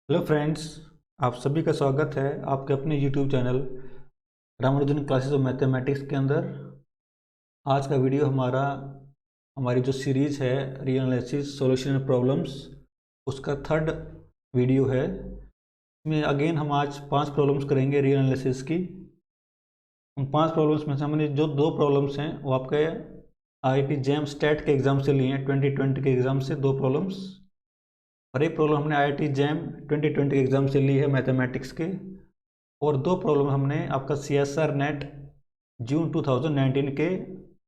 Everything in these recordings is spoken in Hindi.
हेलो फ्रेंड्स, आप सभी का स्वागत है आपके अपने YouTube channel Ramanujan classes of mathematics के अंदर। आज का वीडियो हमारी जो सीरीज़ है रियल एनालिसिस सॉल्यूशन प्रॉब्लम्स, उसका थर्ड वीडियो है। इसमें अगेन हम आज 5 प्रॉब्लम्स करेंगे रियल एनालिसिस की। उन 5 प्रॉब्लम्स में से हमने जो 2 प्रॉब्लम्स हैं वो आपके IIT जैम स्टेट के एग्ज़ाम से लिए हैं, 2020 के एग्ज़ाम से 2 प्रॉब्लम्स, और एक प्रॉब्लम हमने IIT जैम 2020 के एग्ज़ाम से ली है मैथमेटिक्स के, और 2 प्रॉब्लम हमने आपका CSR नेट जून 2019 के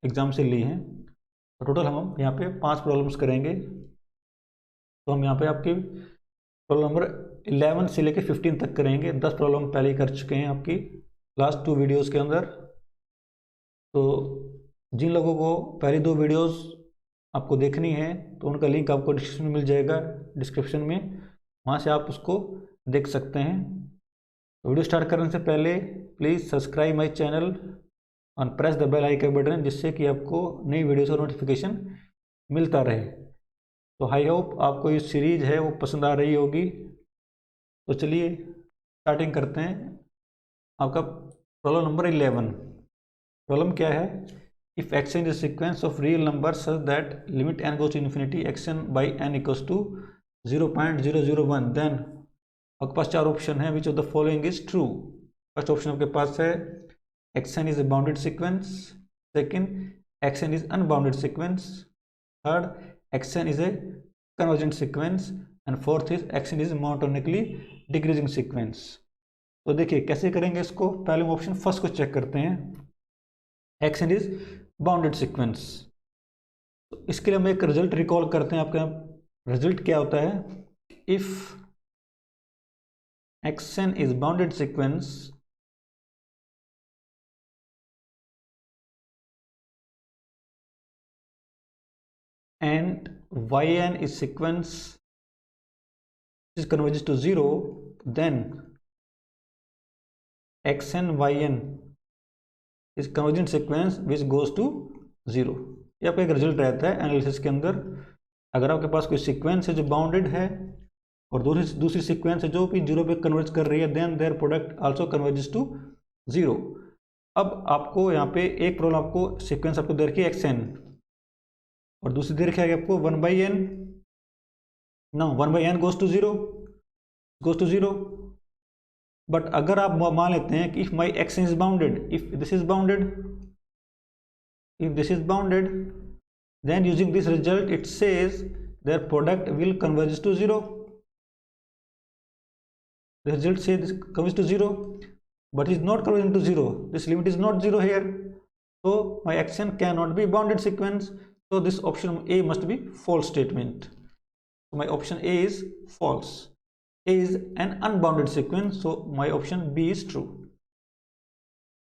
एग्ज़ाम से ली हैं। तो टोटल हम यहाँ पे 5 प्रॉब्लम्स करेंगे। तो हम यहाँ पे आपकी प्रॉब्लम नंबर 11 से लेकर 15 तक करेंगे। 10 प्रॉब्लम पहले ही कर चुके हैं आपकी लास्ट 2 वीडियोज़ के अंदर। तो जिन लोगों को पहली 2 वीडियोज़ आपको देखनी है तो उनका लिंक आपको डिस्क्रिप्शन में मिल जाएगा, डिस्क्रिप्शन में, वहाँ से आप उसको देख सकते हैं। वीडियो स्टार्ट करने से पहले प्लीज़ सब्सक्राइब माय चैनल और press the bell icon button, जिससे कि आपको नई वीडियो का नोटिफिकेशन मिलता रहे। तो आई होप आपको ये सीरीज़ है वो पसंद आ रही होगी। तो चलिए स्टार्टिंग करते हैं। आपका प्रॉब्लम नंबर 11। प्रॉब्लम क्या है? If X in the sequence of real number such that limit n goes to infinity X N by n equals to 0.001, then आपके पास 4 ऑप्शन है। Which of the following is true? First option आपके पास है xn is a bounded sequence, second xn is unbounded sequence, third xn is a convergent sequence, and fourth is xn is monotonically decreasing sequence। तो देखिए कैसे करेंगे इसको। पहले हम ऑप्शन फर्स्ट को चेक करते हैं, xn is bounded sequence। तो इसके लिए हम एक रिजल्ट रिकॉल करते हैं। आपका रिजल्ट क्या होता है? If xn is bounded sequence and yn is sequence is converges to 0, then xn yn is convergent sequence which goes to 0। ये आपका एक रिजल्ट रहता है एनालिसिस के अंदर। अगर आपके पास कोई सीक्वेंस है जो बाउंडेड है और दूसरी सीक्वेंस है जो भी 0 पे कन्वर्ज कर रही है, then their product also converges to 0। अब आपको यहाँ पे एक प्रॉब्लम आपको सीक्वेंस आपको दे रखी है xn और दूसरी दे रखी है आपको 1/n। Now 1/n goes to 0, but अगर आप मान लेते हैं कि if my x is bounded, if this is bounded, then using this result it says their product will converge to 0। The result says this converges to 0, but is not converging to 0. This limit is not 0 here, so my action cannot be bounded sequence, so this option A must be false statement। So my option A is false. A is an unbounded sequence, so my option B is true।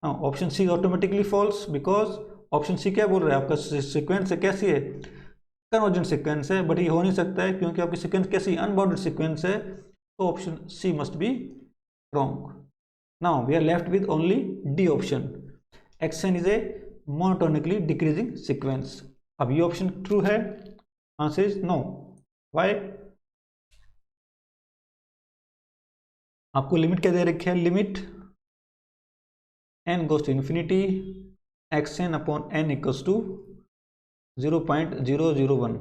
Now option C is automatically false because option C क्या बोल रहा है? आपका सीक्वेंस है कैसी है? कन्वर्जेंट सीक्वेंस है, बट ये हो नहीं सकता है क्योंकि आपकी सीक्वेंस कैसी? अनबाउंडेड सीक्वेंस है। तो option C must be wrong. Now we are left with only D option, XN is a monotonically decreasing sequence. अब ये ऑप्शन ट्रू है, आंसर इज नो। व्हाई? आपको लिमिट क्या दे रखी है? Limit n goes to infinity xn upon n equals to 0.001।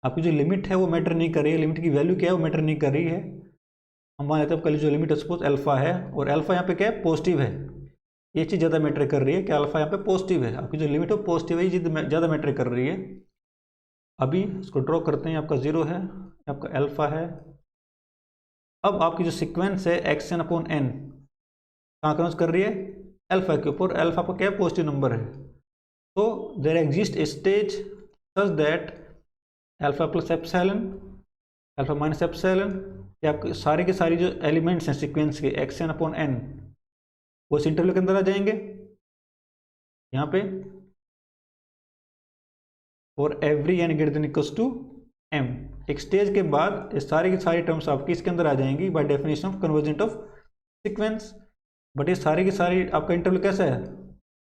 आपकी जो लिमिट है वो मैटर नहीं कर रही है, लिमिट की वैल्यू क्या है वो मैटर नहीं कर रही है। हम मान लेते हैं आपका जो लिमिट है सपोज अल्फा है, और अल्फा यहाँ पे क्या है? पॉजिटिव है। ये चीज़ ज़्यादा मैटर कर रही है कि अल्फा यहाँ पे पॉजिटिव है। आपकी जो लिमिट है पॉजिटिव है, ये चीज़ ज़्यादा मैटर कर रही है। अभी इसको ड्रॉ करते हैं। आपका 0 है, आपका अल्फा है। अब आपकी जो सिक्वेंस है xn अपॉन n कहाँ कन्वर्ज कर रही है? अल्फा के ऊपर। अल्फा का क्या? पॉजिटिव नंबर है। तो there exist a stage such that alpha plus epsilon, alpha minus epsilon, या आपके सारे के सारी जो एलिमेंट्स हैं सीक्वेंस के xn अपॉन n वो इस इंटरवल के अंदर आ जाएंगे यहाँ पे, और every n greater than equals to m। एक स्टेज के बाद ये सारी की सारी टर्म्स आपकी इसके अंदर आ जाएंगी by definition of convergent of sequence. But ये सारी की सारी आपका इंटरवल कैसा है?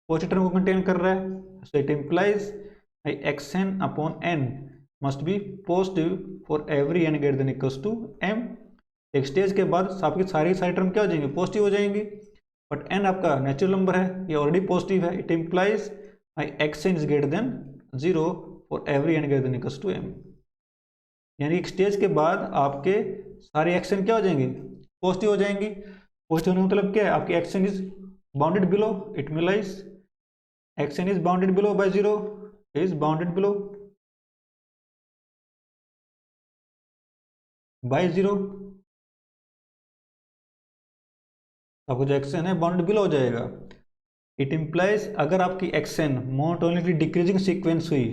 पॉजिटिव टर्म को कंटेन कर रहा है। So it implies xn upon n must be positive for every N greater than equals to M. एक स्टेज के बाद आपकी सारी टर्म क्या हो जाएंगी, पॉजिटिव हो जाएंगी, बट एन आपका नेचुरल नंबर है, ये ऑलरेडी पॉजिटिव है। It implies my X N is greater than 0 for every N greater than equals to M. यानी एक स्टेज के बाद आपके सारे एक्शन क्या हो जाएंगे, पॉजिटिव हो जाएंगी। पॉजिटिव होने का मतलब क्या है, आपकी XN is bounded below, it means XN is bounded below by 0, is bounded below by 0। आपको जो एक्शन है बाउंडेड बिलो हो जाएगा। इट इम्प्लाइज अगर आपकी एक्शन मोनोटोनिकली डिक्रीजिंग सीक्वेंस हुई,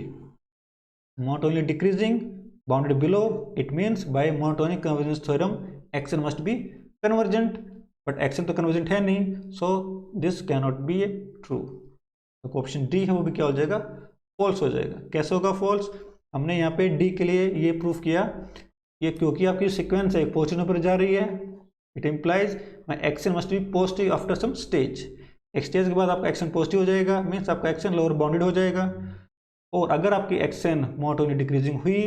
monotonically decreasing bounded below, it means by monotonic convergence theorem action must be convergent, but action तो कन्वर्जेंट है नहीं, so this can not B A true. तो ऑप्शन डी है वो भी क्या हो जाएगा, फॉल्स हो जाएगा। कैसे होगा फॉल्स, हमने यहाँ पे डी के लिए ये प्रूफ किया, ये क्योंकि आपकी सीक्वेंस है पॉजिटिव नंबर जा रही है, it implies my XN must be positive after some stage. एक स्टेज के बाद आपका एक्शन पॉजिटिव हो जाएगा, मीन्स आपका एक्शन लोअर बाउंडेड हो जाएगा। और अगर आपकी एक्शन मोनोटोनिक डिक्रीजिंग हुई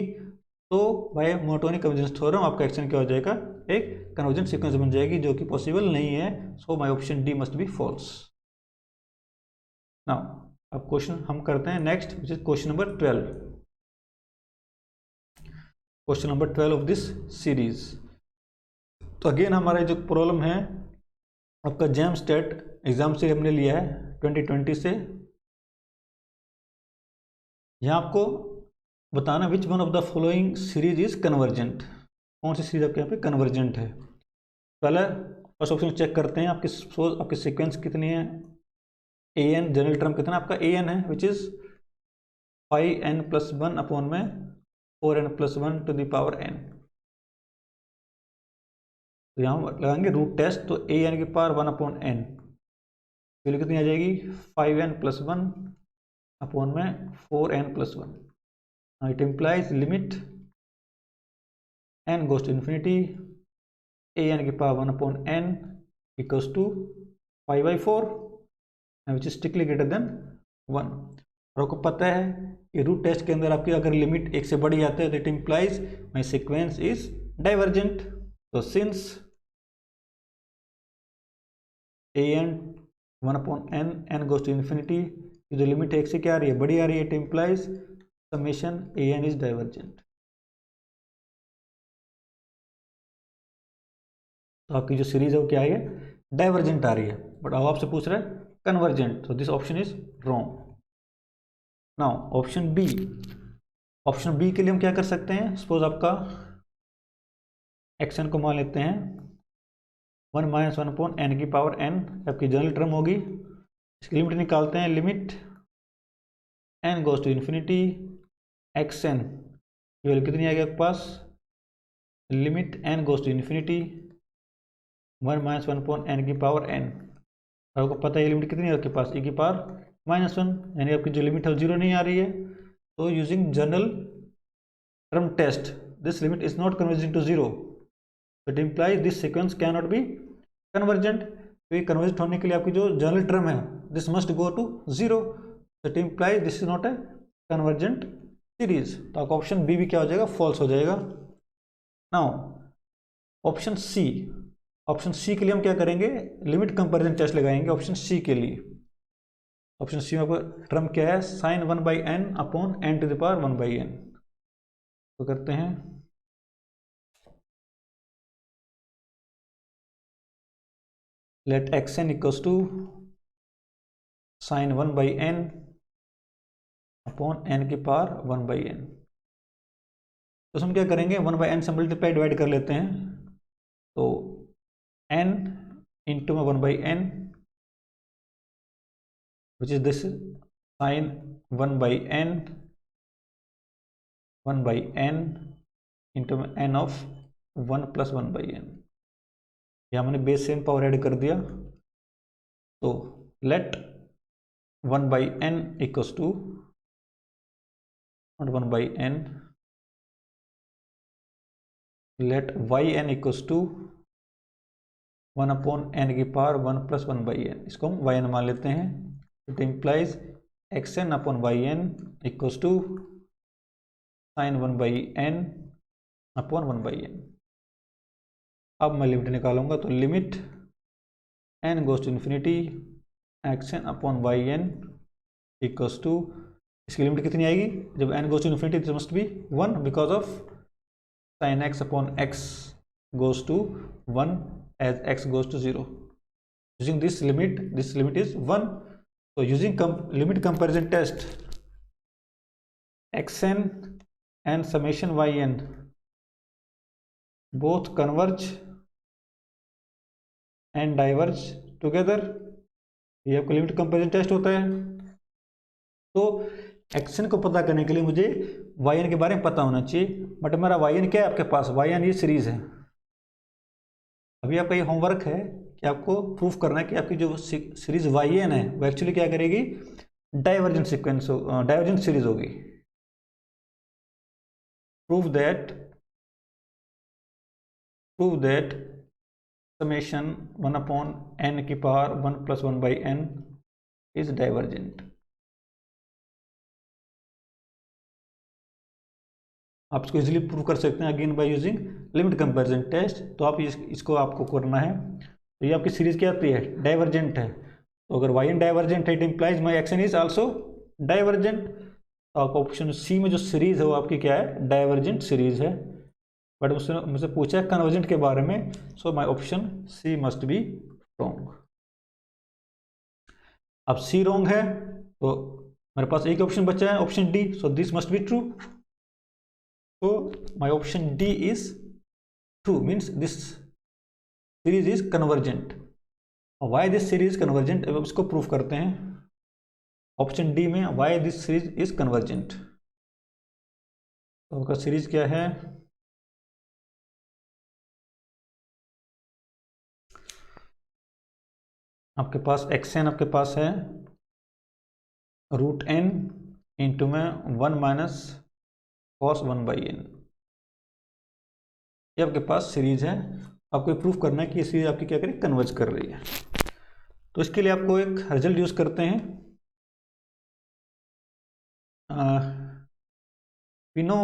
तो बाय मोनोटोनिक कन्वर्जेंस थ्योरम आपका एक्शन क्या हो जाएगा, एक कन्वर्जेंट सीक्वेंस बन जाएगी, जो कि पॉसिबल नहीं है। So my option D must be false. Now अब क्वेश्चन हम करते हैं next, which is question number 12। Question number 12 of this series. तो अगेन हमारा जो प्रॉब्लम है आपका जैम स्टेट एग्जाम से हमने लिया है 2020 से। यहाँ आपको बताना which one of the following series is convergent, कौन सी सीरीज आपके यहाँ पे कन्वर्जेंट है। पहले फर्स्ट ऑप्शन चेक करते हैं आपकी सीक्वेंस कितनी है, ए एन जनरल टर्म कितना आपका ए एन है, विच इज 5n+1 अपॉन में 4n+1 to the power n। तो यहाँ लगाएंगे रूट टेस्ट, तो ए एन की पावर 1/n वैल्यू कितनी आ जाएगी, 5n+1 अपॉन में 4n+1। It implies limit n goes to infinity A N की power 1/n equals to 5/4 which is strictly greater than 1। और आपको पता है कि रूट टेस्ट के अंदर आपकी अगर लिमिट 1 से बड़ी आती है तो it implies my sequence is divergent. तो since A N 1/n n goes to infinity, जो लिमिट 1 से क्या आ रही है, बड़ी आ रही है, it implies summation A N is divergent. तो आपकी जो सीरीज है वो क्या है, डाइवर्जेंट आ रही है, बट अब आपसे पूछ रहा है कन्वर्जेंट, तो this option is wrong. Now option B, option B के लिए हम क्या कर सकते हैं, सपोज आपका एक्शन को मान लेते हैं 1 - 1/n की पावर n आपकी जनरल टर्म होगी। इसकी लिमिट निकालते हैं, limit n goes to infinity X N की वैल्यू कितनी आ गई आपके पास, limit n goes to infinity 1 - 1/n की पावर n। आपको पता है ये लिमिट कितनी है आपके पास, e की पावर -1, यानी आपकी जो लिमिट है वो 0 नहीं आ रही है। तो using general term test this limit is not converging to 0, it implies this sequence can not be convergent. तो ये कन्वर्जेंट होने के लिए आपकी जो जनरल टर्म है this must go to 0, it implies this is not a convergent series. तो आपका ऑप्शन बी भी क्या हो जाएगा, फॉल्स हो जाएगा। Now option C, option C के लिए हम क्या करेंगे, लिमिट कंपैरिजन टेस्ट लगाएंगे ऑप्शन सी के लिए। ऑप्शन सी में आपका टर्म क्या है, sin 1/n upon n to the power 1/n। तो करते हैं, let xn equals to sin 1/n upon n की पावर 1/n। तो हम क्या करेंगे, 1/n से मल्टीप्लाई डिवाइड कर लेते हैं, तो n इंटू में 1/n which is this sin 1/n into n of 1 + 1/n। ये हमने बेस से पावर ऐड कर दिया, तो let 1/n equals to 1/n, let yn equals to 1/n की पावर 1 + 1/n। इसको हम yn मान लेते हैं। It implies xn upon yn equals to sine 1/n upon 1/n। अब मैं लिमिट निकालूंगा, तो limit n goes to infinity xn upon yn equals to, इसकी लिमिट कितनी आएगी जब n goes to infinity, this must be 1 because of sine x upon x goes to 1 as x goes to 0. Using this limit is 1. So using limit comparison test, xn and summation yn both converge and diverge together. ये आपका लिमिट कंपेरिजन टेस्ट होता है। तो एक्शन को पता करने के लिए मुझे yn के बारे में पता होना चाहिए, बट मेरा yn क्या है आपके पास, yn ये सीरीज है। अभी आपका ये होमवर्क है कि आपको प्रूफ करना है कि आपकी जो सीरीज yn है वो एक्चुअली क्या करेगी, डाइवर्जेंट सीक्वेंस, डाइवर्जेंट सीरीज होगी। Prove that summation 1 upon n की पावर 1 + 1/n इज डाइवर्जेंट। आप इसको इजीली प्रूव कर सकते हैं again by using limit comparison test. तो आप इसको आपको करना है। तो ये आपकी सीरीज क्या आती है, डाइवर्जेंट है। तो अगर yn डाइवर्जेंट है, it implies my action is also divergent. तो आपका ऑप्शन सी में जो सीरीज है वो आपकी क्या है, डाइवर्जेंट सीरीज है। बट मुझसे पूछा है कन्वर्जेंट के बारे में, so my option C must be wrong. अब सी रॉन्ग है तो मेरे पास एक ऑप्शन बचा है, option D, so this must be true. So my option D is true, means this series is convergent. Why this series is convergent, अब इसको प्रूफ करते हैं। ऑप्शन डी में why this series is convergent, तो आपका सीरीज क्या है, आपके पास xn आपके पास है √n इंटू में 1 - cos 1/n। ये आपके पास सीरीज है। आपको प्रूफ करना है कि ये सीरीज आपकी क्या करें, कन्वर्ज कर रही है। तो इसके लिए आपको एक रिजल्ट यूज करते हैं। We know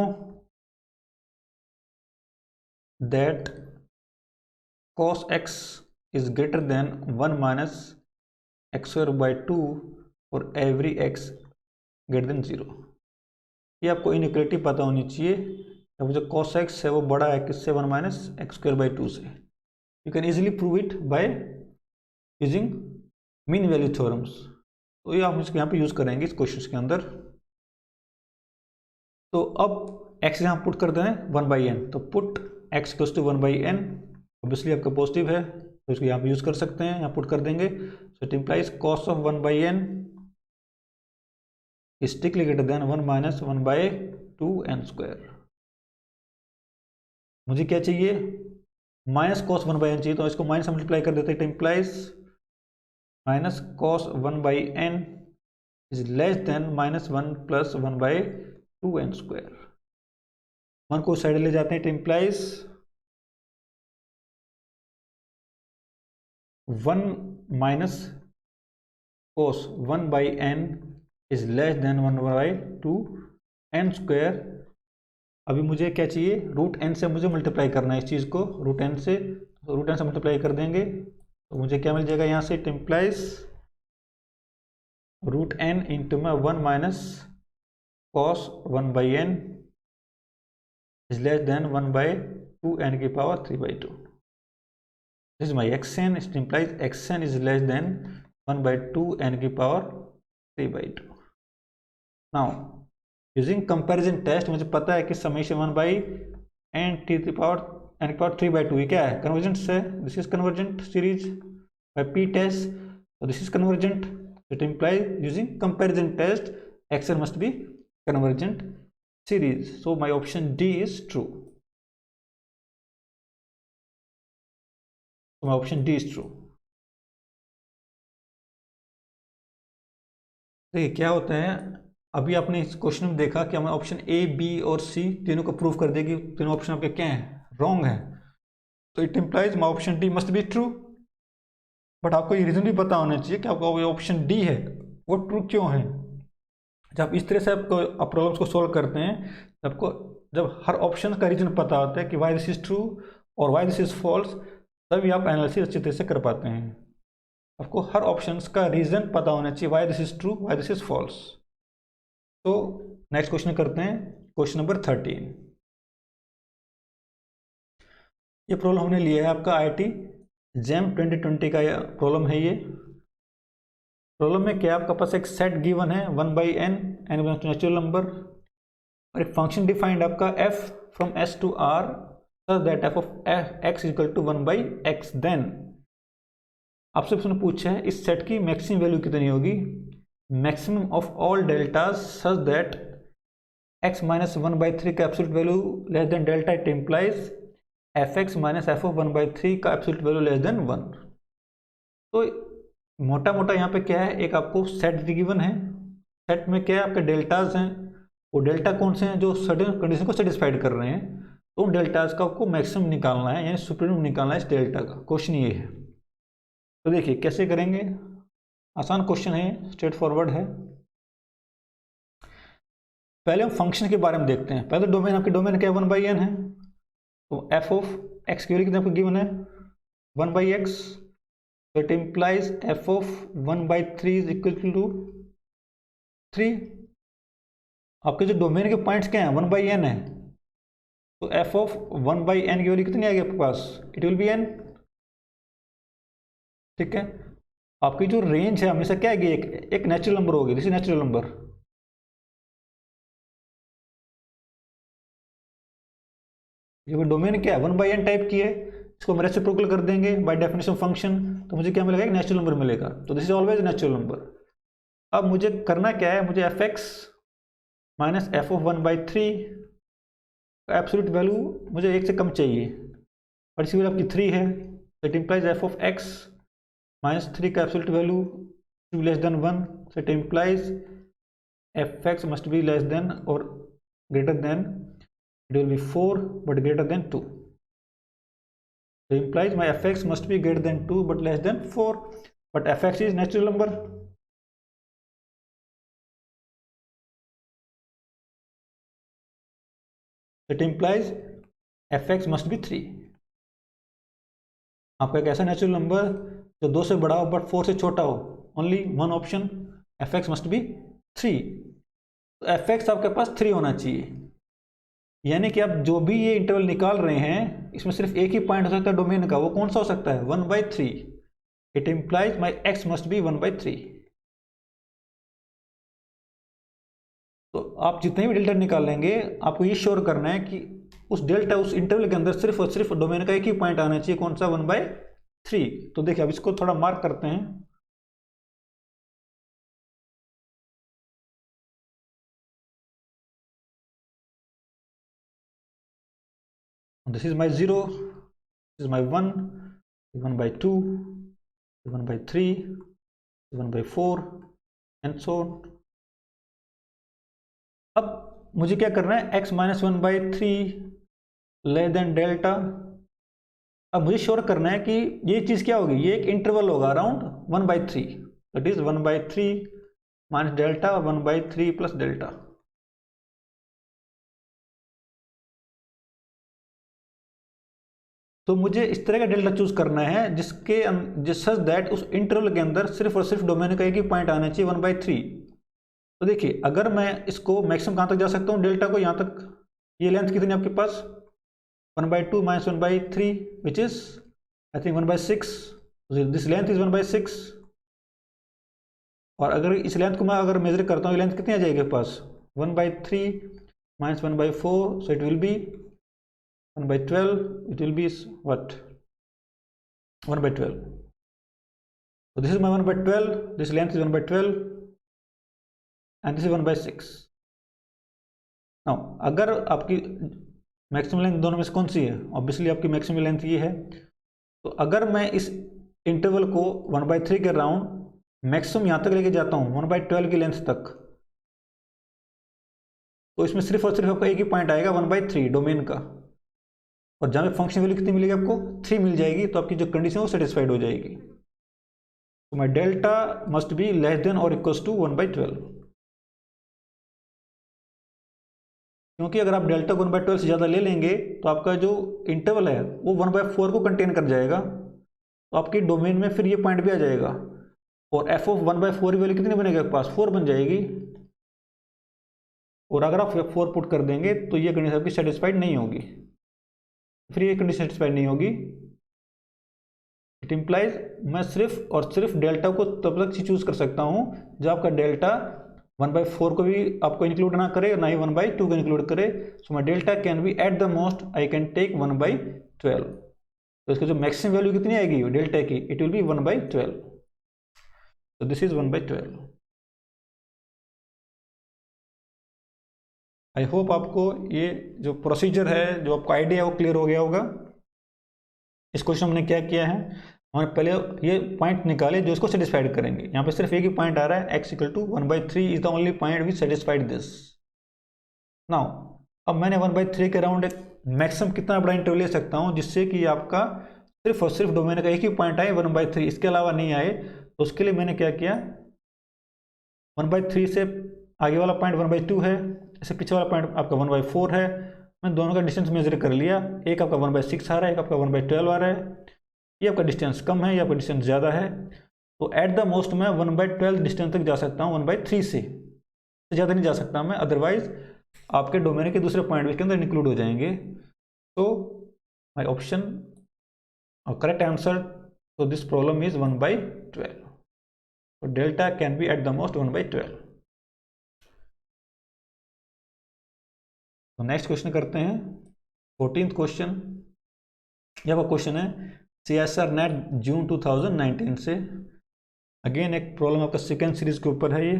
that cos x is greater than 1 - x²/2 for every x greater than 0। ये आपको इनइक्वालिटी पता होनी चाहिए। अब जो cos x है वो बड़ा है किससे, 1 - x²/2 से। You can easily prove it by using mean value theorems. तो ये आप यहाँ पे यूज करेंगे इस क्वेश्चन के अंदर। तो अब x यहाँ पुट कर दें 1/n, तो पुट x = 1/n, ऑब्वियसली आपका पॉजिटिव है तो इसको यहाँ पे यूज कर सकते हैं, यहाँ पुट कर देंगे। सो it implies cos of 1/n is strictly greater than 1 - 1/2n²। मुझे क्या चाहिए, -cos 1/n चाहिए, तो इसको माइनस मल्टीप्लाई कर देते हैं। It implies -cos 1/n is less than -1 + 1/2n²। 1 को साइड ले जाते हैं, it implies 1 - cos 1/n is less then 1/2n²। अभी मुझे क्या चाहिए, √n से मुझे मल्टीप्लाई करना है इस चीज़ को, √n से, तो √n से मल्टीप्लाई कर देंगे तो मुझे क्या मिल जाएगा यहाँ से, इट इम्प्लाइज √n इंटू में 1 - cos 1/n is less than 1/2n³/3/2। This is my xn, it implies xn is less than 1/2n³/3/2। Now using comparison test मुझे पता है कि समेशन 1/n³ ये क्या है, कन्वर्जेंट है। This is convergent series by P test, so this is convergent। It implies using comparison test xn must be convergent series, so my option D is true। so my option D is true। देखिए क्या होता है, अभी आपने इस क्वेश्चन में देखा कि हमें ऑप्शन A, B और C तीनों को प्रूव कर देगी, तीनों ऑप्शन आपके क्या हैं, रॉन्ग है। तो it implies my option D must be true. But आपको ये रीजन भी पता होना चाहिए कि आपका ऑप्शन डी है वो ट्रू क्यों है। जब इस तरह से आप प्रॉब्लम्स को सॉल्व करते हैं आपको जब हर ऑप्शन का रीजन पता होता है कि वाई दिस इज ट्रू और वाई दिस इज फॉल्स, तभी आप एनालिसिस अच्छी तरह से कर पाते हैं। आपको हर ऑप्शन का रीजन पता होना चाहिए, why this is true, why this is false. तो नेक्स्ट क्वेश्चन करते हैं, क्वेश्चन नंबर 13। ये प्रॉब्लम हमने लिया है आपका IIT JAM 2020 का प्रॉब्लम है। ये प्रॉब्लम में क्या, आपका पास एक सेट गिवन है 1/n, n belongs to natural number, और एक फंक्शन डिफाइंड आपका f from s to r such that f of x equal to 1/x। Then आपसे उसने पूछा है इस सेट की मैक्सिमम वैल्यू कितनी होगी, maximum of all deltas such that x minus 1/3 का absolute value less than delta, it implies fx minus f of 1/3 का एब्सोल्यूट वैल्यू लेस देन 1। तो मोटा मोटा यहाँ पे क्या है, एक आपको सेट गिवन है, सेट में क्या है आपके डेल्टाज हैं, वो डेल्टा कौन से हैं जो सर्टेन कंडीशन को सेटिस्फाइड कर रहे हैं, तो उन डेल्टाज का आपको मैक्सिमम निकालना है, यानी सुप्रीमम निकालना है इस डेल्टा का। क्वेश्चन ये है। तो देखिए कैसे करेंगे, आसान क्वेश्चन है, स्ट्रेट फॉरवर्ड है। पहले हम फंक्शन के बारे में देखते हैं। पहले डोमेन, आपके डोमेन क्या है, 1/n है, तो f ऑफ x की वैल्यू कितने आपको गिवन है, 1/x, तो it implies f of 1/3 is equal to 3। आपके जो डोमेन के पॉइंट्स क्या हैं, 1/n है, तो f ऑफ 1/n की वैल्यू कितनी आएगी आपके पास, इट विल बी n। ठीक है, आपकी जो रेंज है हमेशा क्या आएगी, एक नेचुरल नंबर होगी, दिस इज नेचुरल नंबर। ये डोमेन क्या है, 1/n टाइप की है, इसको हम रेसिप्रोकल कर देंगे बाय डेफिनेशन फंक्शन, तो मुझे क्या मिलेगा, एक नेचुरल नंबर मिलेगा। तो this is always natural number. अब मुझे करना क्या है, मुझे fx माइनस f ऑफ 1/3 का एब्सोल्यूट वैल्यू मुझे 1 से कम चाहिए, और इसी वैल्यू आपकी 3 है, तो it implies f of x minus 3 का absolute value to less than 1, so it implies fx must be less than or greater than, it will be 4 but greater than 2, so implies my fx must be greater than 2 but less than 4, but fx is natural number, it implies fx must be 3। आपका एक ऐसा नेचुरल नंबर जो 2 से बड़ा हो बट 4 से छोटा हो, only one option, fx must be 3। तो fx आपके पास 3 होना चाहिए, यानी कि आप जो भी ये इंटरवल निकाल रहे हैं इसमें सिर्फ एक ही पॉइंट हो सकता है डोमेन का, वो कौन सा हो सकता है, 1/3। It implies my x must be 1/3। तो आप जितने भी डेल्टा निकालेंगे आपको ये श्योर करना है कि उस डेल्टा, उस इंटरवल के अंदर सिर्फ और सिर्फ डोमेन का एक ही पॉइंट आना चाहिए, कौन सा, 1/3। तो देखिए अब इसको थोड़ा मार्क करते हैं। This is my 0, this is my 1, 1/2, 1/3, 1/4 and so on. अब मुझे क्या करना है, x minus 1/3 less than delta. अब मुझे श्योर करना है कि ये चीज़ क्या होगी, ये एक इंटरवल होगा around 1/3, that is 1/3 minus delta, 1/3 plus delta. तो मुझे इस तरह का डेल्टा चूज करना है जिसके सच दैट उस इंटरवल के अंदर सिर्फ और सिर्फ डोमेन का एक ही पॉइंट आना चाहिए, 1/3। तो देखिए अगर मैं इसको मैक्सिमम कहाँ तक जा सकता हूँ, डेल्टा को यहाँ तक, ये लेंथ कितनी है आपके पास, 1/2 minus 1/3 which is I think 1/6, this length is 1/6। और अगर इस लेंथ को मैं अगर मेजर करता हूँ, ये लेंथ कितनी आ जाएगी पास, 1/3 minus 1/4, so it will B 1/12, it will be what, 1/12। so this is my 1/12, this length is 1/12 and this is 1/6। now अगर आपकी मैक्सिमम लेंथ दोनों में से कौन सी है, ऑब्वियसली आपकी मैक्सिमम लेंथ ये है। तो अगर मैं इस इंटरवल को 1/3 के राउंड मैक्सिमम यहाँ तक लेके जाता हूँ 1/12 की लेंथ तक, तो इसमें सिर्फ और सिर्फ आपका एक ही पॉइंट आएगा 1/3 डोमेन का, और जहाँ पे फंक्शन वैल्यू कितनी मिलेगी आपको, 3 मिल जाएगी, तो आपकी जो कंडीशन है वो सेटिस्फाइड हो जाएगी। तो my delta must be less than और इक्वल्स टू 1/12। क्योंकि अगर आप डेल्टा को 1/12 से ज़्यादा ले लेंगे तो आपका जो इंटरवल है वो 1/4 को कंटेन कर जाएगा, तो आपकी डोमेन में फिर ये पॉइंट भी आ जाएगा, और एफ ऑफ 1/4 की वैल्यू कितनी बनेगी आपके पास, 4 बन जाएगी। और अगर आप 4 पुट कर देंगे तो ये कंडीशन आपकी सेटिस्फाइड नहीं होगी, फिर ये कंडीशन सेटिस्फाइड नहीं होगी। इट इम्प्लाइज मैं सिर्फ और सिर्फ डेल्टा को तब तक चूज कर सकता हूँ जब आपका डेल्टा 1/4 को भी आपको इंक्लूड ना करे, ना ही 1/2 को इंक्लूड करे। So my delta can be at the most I can take 1/12। तो इसका जो मैक्सिमम वैल्यू कितनी आएगी डेल्टा की, इट विल बी 1/12। तो दिस इज 1/12। आई होप आपको ये जो प्रोसीजर है, जो आपको आइडिया है वो क्लियर हो गया होगा। इस क्वेश्चन हमने क्या किया है, हमने पहले ये पॉइंट निकाले जो इसको सेटिस्फाइड करेंगे। यहाँ पे सिर्फ एक ही पॉइंट आ रहा है, x = 1/3 is the only point which satisfied this. Now अब मैंने 1/3 के अराउंड एक मैक्सिमम कितना बड़ा इंटरवल ले सकता हूँ जिससे कि आपका सिर्फ और सिर्फ डोमेन का एक ही पॉइंट आए 1/3, इसके अलावा नहीं आए। तो उसके लिए मैंने क्या किया, 1/3 से आगे वाला पॉइंट 1/2 है, इससे पीछे वाला पॉइंट आपका 1/4 है। मैंने दोनों का डिस्टेंस मेजर कर लिया, एक आपका 1/6 आ रहा है, एक आपका 1/12 आ रहा है। ये आपका डिस्टेंस कम है, ये आपका डिस्टेंस ज़्यादा है। तो एट द मोस्ट मैं 1/12 डिस्टेंस तक जा सकता हूँ 1/3 से ज़्यादा नहीं जा सकता मैं, अदरवाइज आपके डोमेन के दूसरे पॉइंट इसके अंदर इंक्लूड हो जाएंगे। तो माई ऑप्शन और करेक्ट आंसर तो दिस प्रॉब्लम इज 1/12। तो delta can be at the most 1/12। तो नेक्स्ट क्वेश्चन करते हैं, 14th क्वेश्चन। यह वो क्वेश्चन है CSR नेट जून 2019 से। अगेन एक प्रॉब्लम आपका सेकेंड सीरीज के ऊपर है। ये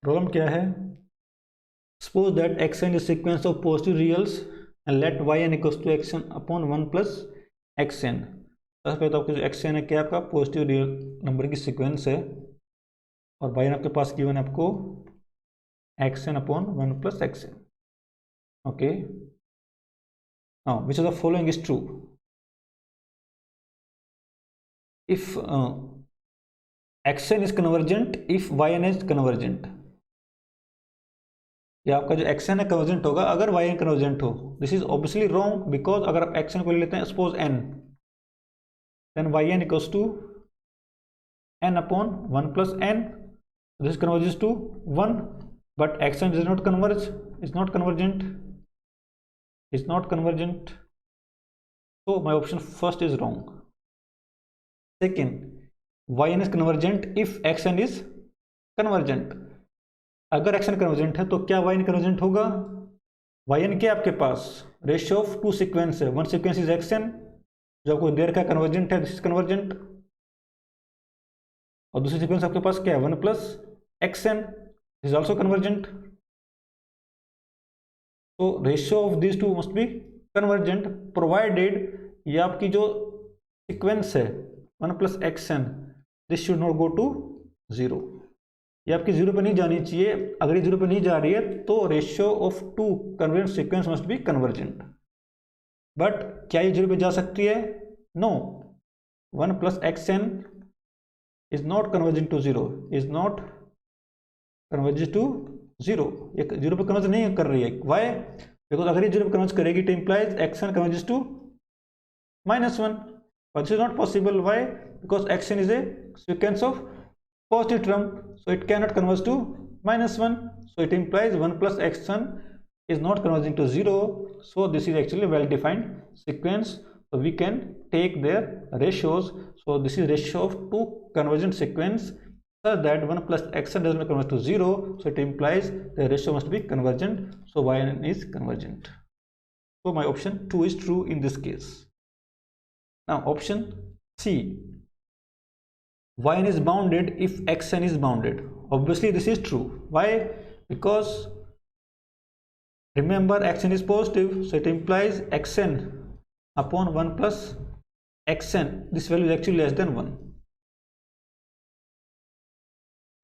प्रॉब्लम क्या है, suppose that xn is sequence of positive reals and let yn equals to xn upon 1 + xn। सबसे पहले तो आपका जो xn है क्या आपका पॉजिटिव रियल नंबर की सीक्वेंस है, और yn आपके पास गिवन है आपको xn upon 1 + xn। Okay, now which of the following is true if xn is convergent if yn is convergent। या आपका जो xn है कन्वर्जेंट होगा अगर yn कन्वर्जेंट हो। This is obviously wrong because अगर आप xn को ले लेते हैं suppose n, then yn equals to n upon 1 + n, this converges to 1, but xn does not converge, is not convergent, is not convergent। so my option first is wrong। second, yn is convergent if xn is convergent। अगर xn कन्वर्जेंट है तो क्या yn कन्वर्जेंट होगा, yn क्या आपके पास रेशियो ऑफ 2 सीक्वेंस है, वन सीक्वेंस इज xn जो आपको देर का कन्वर्जेंट है, दिस इज कन्वर्जेंट, और दूसरी सीक्वेंस आपके पास क्या है 1 + xn, this is also convergent. तो ratio of this two must be convergent provided ये आपकी जो सीक्वेंस है 1 + xn this should not go to 0। ये आपकी 0 पे नहीं जानी चाहिए। अगर ये 0 पे नहीं जा रही है तो ratio of 2 convergent sequence must be convergent. But क्या ये 0 पे जा सकती है, no, 1 + xn is not convergent to 0, is not convergent to 0। ये 0 पे कन्वर्ज नहीं कर रही है, वाई, बिकॉज अगर ये 0 पे कन्वर्ज करेगी तो implies xn convergence to -1, but this is not possible, why, because xn is a sequence of positive term, so it cannot converge to -1, so it implies 1 + xn is not converging to 0, so this is actually well defined sequence, so we can take their ratios, so this is ratio of 2 convergent sequence such that 1 + xn does not converge to 0, so it implies the ratio must be convergent, so yn is convergent, so my option 2 is true in this case। Now option C, yn is bounded if xn is bounded, obviously this is true, why, because remember xn is positive, so it implies xn upon 1 + xn, this value is actually less than 1,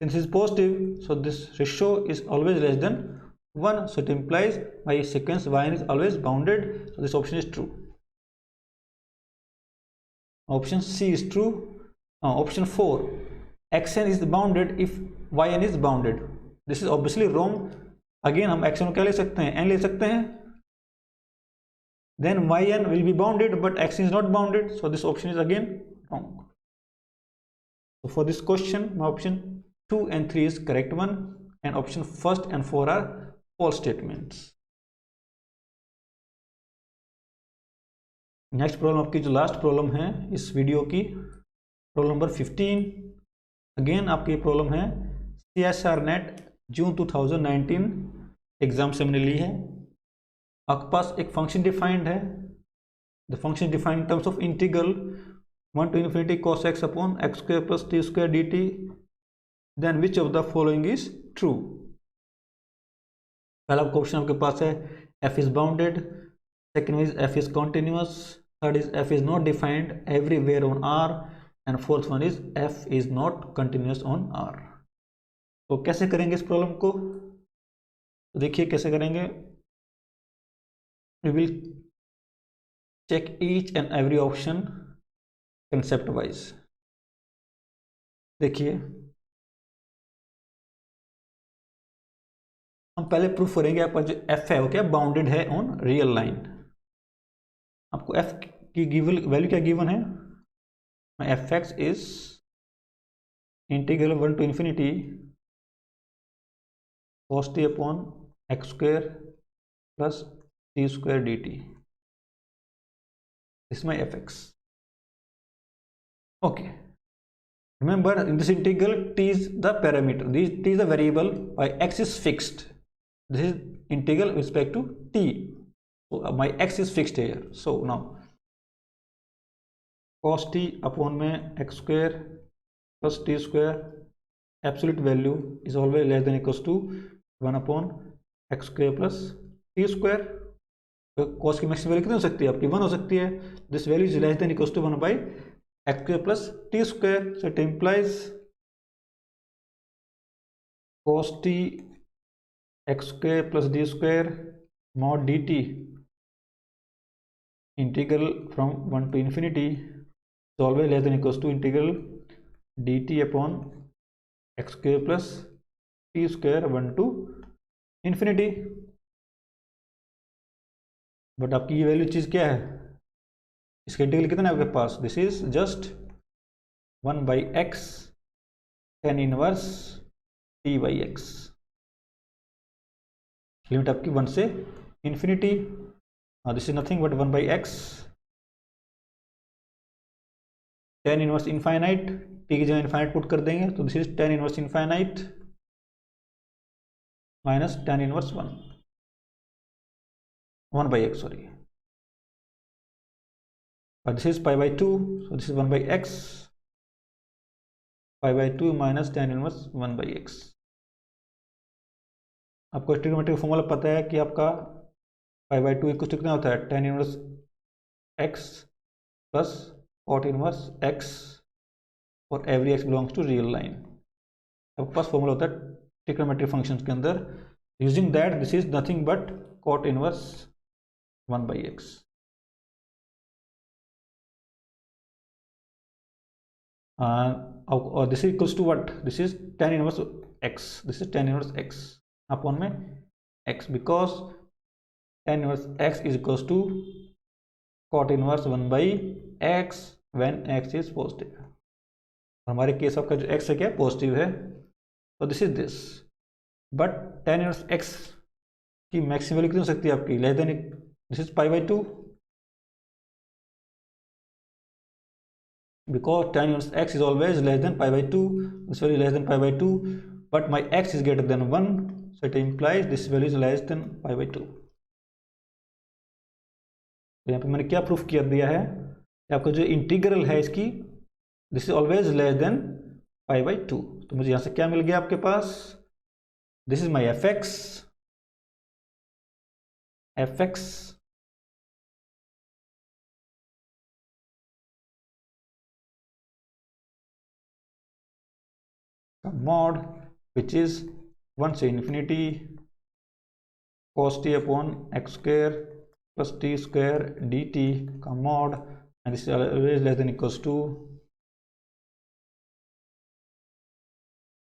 since it is positive, so this ratio is always less than 1, so it implies my sequence yn is always bounded, so this option is true। Option C is true। Option 4, xn is bounded if yn is bounded, this is obviously wrong. Again हम एक्स क्या ले सकते हैं, एन ले सकते हैं, then yn will be bounded but x is not bounded, so this option is again wrong. So for this question my option 2 and 3 is correct one, and option first and 4 are false statements. Next problem आपकी जो लास्ट प्रॉब्लम है इस वीडियो की, प्रॉब्लम नंबर 15। अगेन आपकी प्रॉब्लम है CSR नेट जून 2019 एग्जाम से हमने ली है। आपके पास एक फंक्शन डिफाइंड है, the function defined in terms of integral 1 to infinity cos x upon x square plus t square dt, then which of the following is true। पहला क्वेश्चन आपके पास है f is bounded, second is f is continuous, third is f is not defined everywhere on R, and fourth one is f is not continuous on R। तो कैसे करेंगे इस प्रॉब्लम को, तो देखिए कैसे करेंगे। We will check each and every option concept wise। देखिए हम पहले प्रूफ करेंगे आपका जो f है वो क्या बाउंडेड है ऑन रियल लाइन। आपको f की गिवन वैल्यू क्या गिवन है, F x is integral 1 to infinity cos t upon x square plus t square dt, this is my fx। okay, remember in this integral t is the parameter, t is the variable, my x is fixed, this is integral with respect to t, so my x is fixed here। so now cos t upon में x square plus t square absolute value is always less than equals to 1 upon x square plus t square। तो cos की मैक्सिमम वैल्यू कितनी हो सकती है आपकी 1 हो सकती है, this value is less than equals to 1 by x square plus t square, so it implies cos t x square plus d square mod dt integral from 1 to infinity is always less than equals to integral dt upon x square plus t square 1 to infinity। But आपकी ये वैल्यू चीज़ क्या है, इसका इंटीग्रल कितना है आपके पास, this is just 1 by X tan inverse t by X, limit आपकी 1 से infinity, this is nothing but 1 by X tan inverse infinite, t की जगह इनफाइनाइट पुट कर देंगे तो this is tan inverse infinite minus tan inverse 1 by x, sorry, but this is pi by 2, so this is 1 by x, pi by 2 minus tan inverse 1 by x। आपको ट्रिग्नोमेट्रिक फॉर्मूला पता है कि आपका pi by 2 इक्वल टू कितना होता है, tan inverse x plus cot inverse x और every x belongs to real line. आपके पास फॉर्मूला होता है ट्रिग्नोमेट्रिक फंक्शंस के अंदर, using that this is nothing but cot inverse 1 by x। और this is equals to what, this is tan inverse x, this is tan inverse x upon में x, because tan inverse x is equals to cot inverse 1 by x when x is positive. हमारे केस आपका जो x है क्या पॉजिटिव है, तो this is this, but tan inverse x की मैक्सिमम वैल्यू कितनी हो सकती है आपकी, less than, this is pi by 2 because tan inverse x is always less than pi by 2, this value is less than pi by 2, but my x is greater than 1, so it implies this value is less than pi by 2। तो यहाँ पे मैंने क्या प्रूफ किया दिया है कि आपका जो इंटीग्रल है इसकी this is always less then pi by 2। तो मुझे यहाँ से क्या मिल गया आपके पास, this is my fx mod which is 1 से infinity cos t upon x square plus t square dt का mod, and this is always less than equals to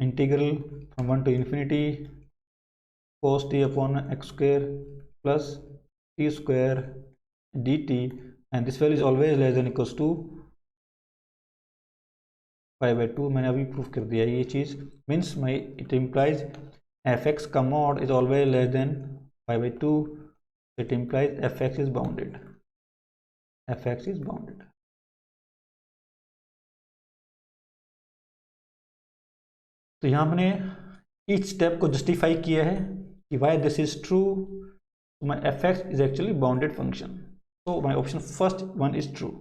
integral from 1 to infinity cos t upon x square plus t square dt, and this value is always less than equals to pi by 2। मैंने अभी प्रूफ कर दिया ये चीज़, means my it implies F X का mod is always less than pi by 2, it implies F x is bounded, F x is bounded. तो यहाँ हमने ईच स्टेप को जस्टिफाई किया है कि Y this is true, my f x is actually bounded function, so my option first one is true.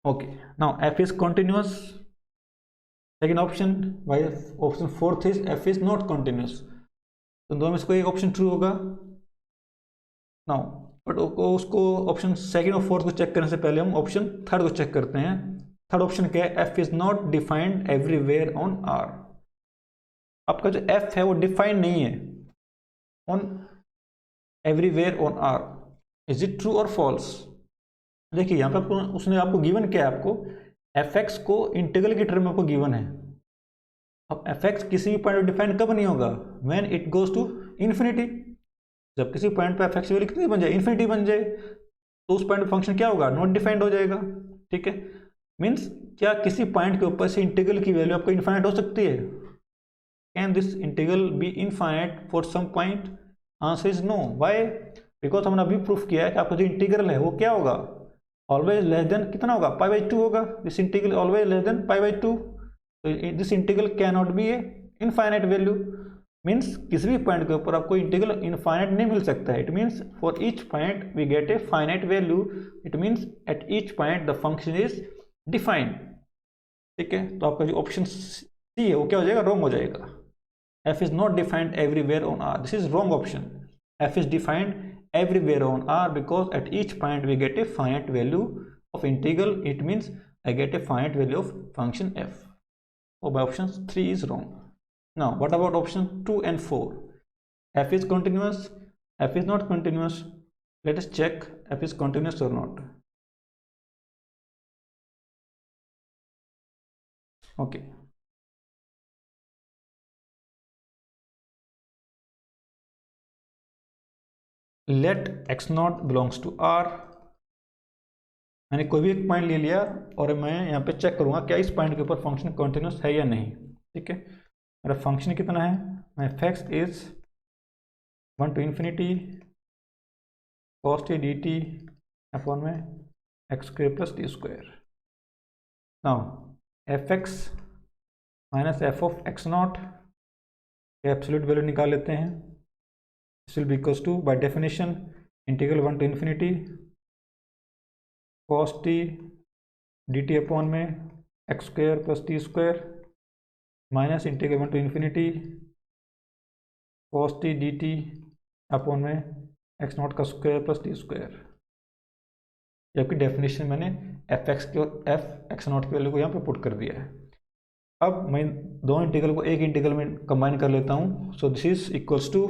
Okay, now f is continuous. Second option, why option fourth is f is not continuous. तो दोनों में से कोई एक ऑप्शन ट्रू होगा। नाउ बट उसको ऑप्शन सेकंड और फोर्थ को चेक करने से पहले हम ऑप्शन थर्ड को चेक करते हैं। थर्ड ऑप्शन क्या है? F is not defined everywhere on R. आपका जो एफ है वो डिफाइंड नहीं है on everywhere on R. Is it true और फॉल्स? देखिए यहाँ पे उसने आपको गिवन क्या है, आपको एफ एक्स को इंटीग्रल की टर्म में आपको गिवन है। अब एफ एक्स किसी भी पॉइंट पर डिफाइन कब नहीं होगा? When it goes to infinity. जब किसी पॉइंट पे एफ एक्स वैल्यू कितनी बन जाए? इन्फिनिटी बन जाए, तो उस पॉइंट पे फंक्शन क्या होगा? नॉट डिफाइंड हो जाएगा। ठीक है, मीन्स क्या किसी पॉइंट के ऊपर से इंटीग्रल की वैल्यू आपको इनफाइनाइट हो सकती है? Can this integral be infinite for some point? Answer is no. Why? Because हमने अभी प्रूफ किया है कि आपका जो इंटीग्रल है वो क्या होगा? ऑलवेज लेस देन कितना होगा? पाई बाई 2 होगा। This integral always less than pi by 2, this integral can not B A infinite value. Means किसी भी पॉइंट के ऊपर आपको इंटीग्रल इनफाइनाइट नहीं मिल सकता है। It means for each point we get a finite value. It means at each point the function is defined. ठीक है, तो आपका जो ऑप्शन सी है वो क्या हो जाएगा? रॉन्ग हो जाएगा। f is not defined everywhere on R. This is wrong option. f is defined everywhere on R because at each point we get a finite value of integral. It means I get a finite value of function f. So my option 3 is wrong. Now what about option 2 and 4? f is continuous, f is not continuous. Let us check f is continuous or not. Okay. Let X naught belongs to R. मैंने कोई भी एक पॉइंट ले लिया और मैं यहाँ पे चेक करूँगा क्या इस पॉइंट के ऊपर फंक्शन कॉन्टिन्यूस है या नहीं। ठीक है, मेरा फंक्शन कितना है? My f x is 1 to infinity cos t dt upon में x square plus t square. Now f x minus f of x naught, absolute value निकाल लेते हैं। This will be equals to, by definition, integral 1 to infinity cos t dt upon में x square plus t square minus integral 1 to infinity cos t dt upon में x नॉट का स्क्वायर प्लस टी स्क्वायर। जबकि डेफिनेशन मैंने एफ एक्स के और एफ एक्स नॉट की वैल्यू को यहाँ पे पुट कर दिया है। अब मैं दोनों इंटीग्रल को एक इंटीग्रल में कंबाइन कर लेता हूँ। So this is equals to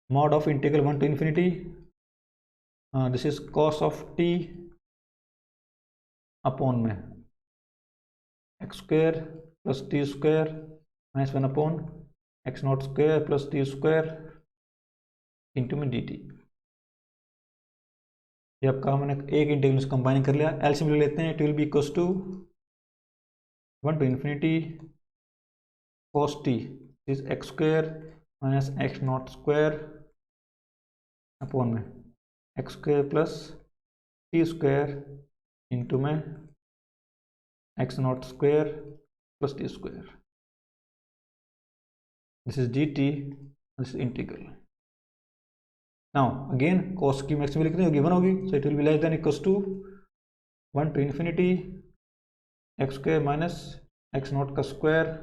mod of integral 1 to infinity, this is cos of t upon में x square plus t square minus 1 upon x naught square plus t square into में dt। ये आपका मैंने एक इंटीग्रल से कंबाइन कर लिया। एलसीएम ले लेते हैं। It will be equals to 1 to infinity cos t is x square minus x naught square upon में x square plus t square into में x naught square plus t square. This is d t, this is integral. Now again cos की मैक्सिमम वैल्यू कितनी होगी? 1 होगी। So it will be less than equals to 1 to infinity x square minus x naught का square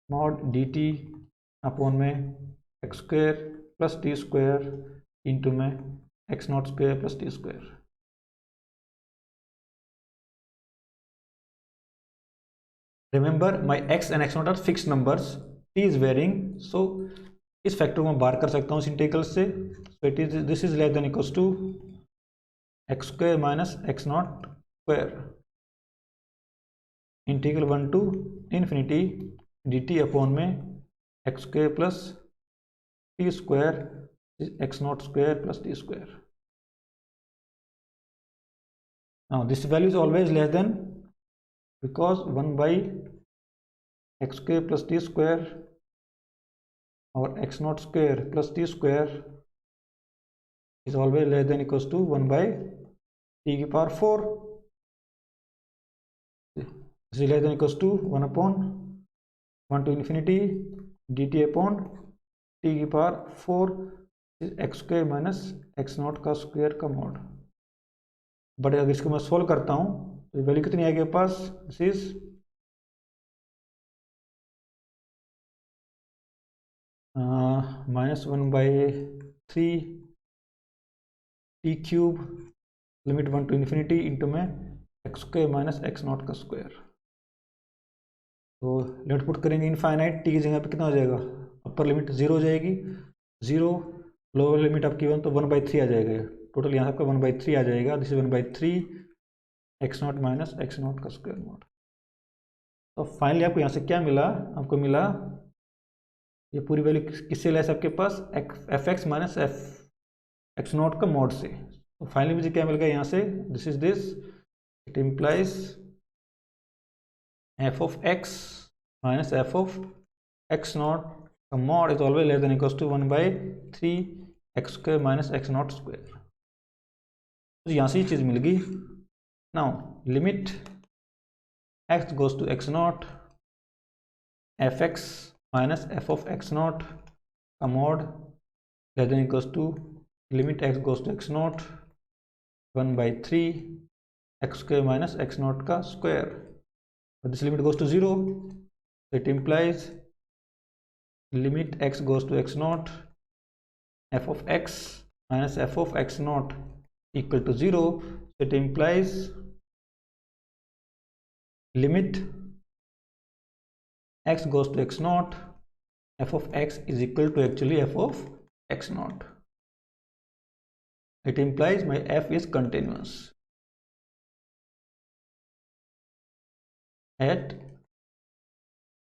mod d t upon में x square plus t square into में x naught square plus t square. Remember my x and x naught are fixed numbers, t is varying, so इस फैक्टर को मैं बाहर कर सकता हूँ इस इंटीग्रल से। So it is this is less than equals to x square minus x naught square integral 1 to infinity d t upon में x square plus t square x naught square plus t square. Now this value is always less than, because 1 by x square plus t square or x naught square plus t square is always less than equals to 1 by t की power 4. This is less than equals to 1 upon 1 to infinity dt upon t की power 4 is x square minus x naught का स्क्वायर का मॉड. बट अगर इसको मैं सोल्व करता हूँ तो वैल्यू कितनी आएगी पास, this is -1/3 t cube limit 1 to infinity into में x square minus x naught का स्क्वायर. तो लिमिट पुट करेंगे इनफाइनाइट, टी की जगह पे कितना हो जाएगा, अपर लिमिट 0 हो जाएगी, 0 लोअर लिमिट आपकी 1 तो 1/3 आ जाएगा. टोटल यहाँ आपका 1/3 आ जाएगा. This is 1/3 x not minus x naught का स्क्वायर नॉट. तो फाइनली आपको यहाँ से क्या मिला, आपको मिला ये पूरी वैल्यू किससे लेस आपके पास, f x minus f x naught का मॉड से. तो फाइनली मुझे क्या मिल गया यहाँ से, this is this, it implies f of x minus f of x naught का mod is always less than equals to 1/3 x square minus x naught square. तो यहाँ से ये चीज़ मिल गई. Now limit x goes to x naught f x minus f of x naught का mod less than equals to limit x goes to x naught 1/3 x square minus x naught का square. This limit goes to 0, it implies limit x goes to x naught f of x minus f of x naught equal to 0. It implies limit x goes to x naught f of x is equal to actually f of x naught. It implies my f is continuous at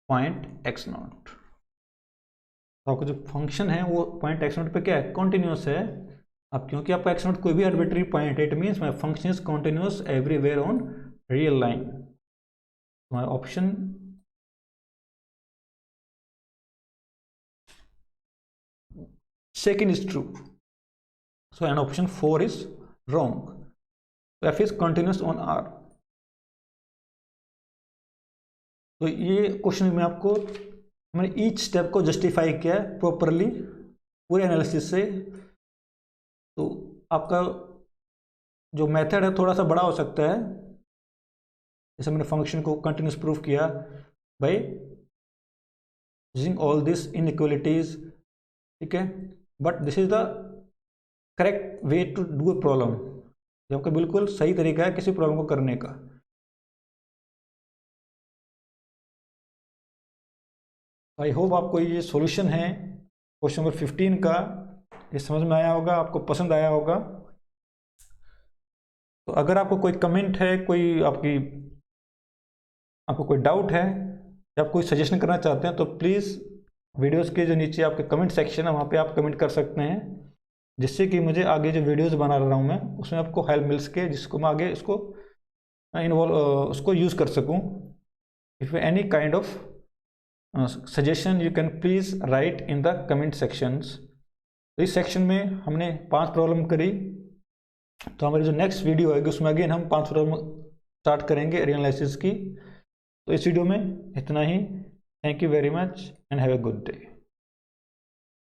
point x naught. तो आपका जो फंक्शन है वो पॉइंट x naught पे क्या है, कॉन्टिन्यूस है. अब क्योंकि आपका एक्स नॉट कोई भी आर्बिट्री पॉइंट है, it means my function is continuous everywhere on real line. My option second is true, so and option 4 is wrong. तो f is continuous on R. तो ये क्वेश्चन में आपको मैंने ईच स्टेप को जस्टिफाई किया है प्रॉपरली पूरे एनालिसिस से. तो आपका जो मेथड है थोड़ा सा बड़ा हो सकता है, जैसे मैंने फंक्शन को कंटिन्यूस प्रूफ किया by using all this inequalities, ठीक है. But this is the correct way to do a problem. ये आपका बिल्कुल सही तरीका है किसी प्रॉब्लम को करने का. आई होप आपको ये सॉल्यूशन है क्वेश्चन नंबर 15 का ये समझ में आया होगा, आपको पसंद आया होगा. तो अगर आपको कोई कमेंट है, कोई आपको कोई डाउट है या आप कोई सजेशन करना चाहते हैं तो प्लीज़ वीडियोस के जो नीचे आपके कमेंट सेक्शन है वहाँ पे आप कमेंट कर सकते हैं, जिससे कि मुझे आगे जो वीडियोस बना रहा हूँ मैं उसमें आपको हेल्प मिल सके, जिसको मैं आगे इसको उसको यूज़ कर सकूँ. If any kind of suggestion you can please write in the comment sections. तो इस सेक्शन में हमने 5 प्रॉब्लम करी. तो हमारी जो नेक्स्ट वीडियो आएगी उसमें अगेन हम 5 प्रॉब्लम स्टार्ट करेंगे रियल एनालिसिस की. तो इस वीडियो में इतना ही. Thank you very much and have a good day.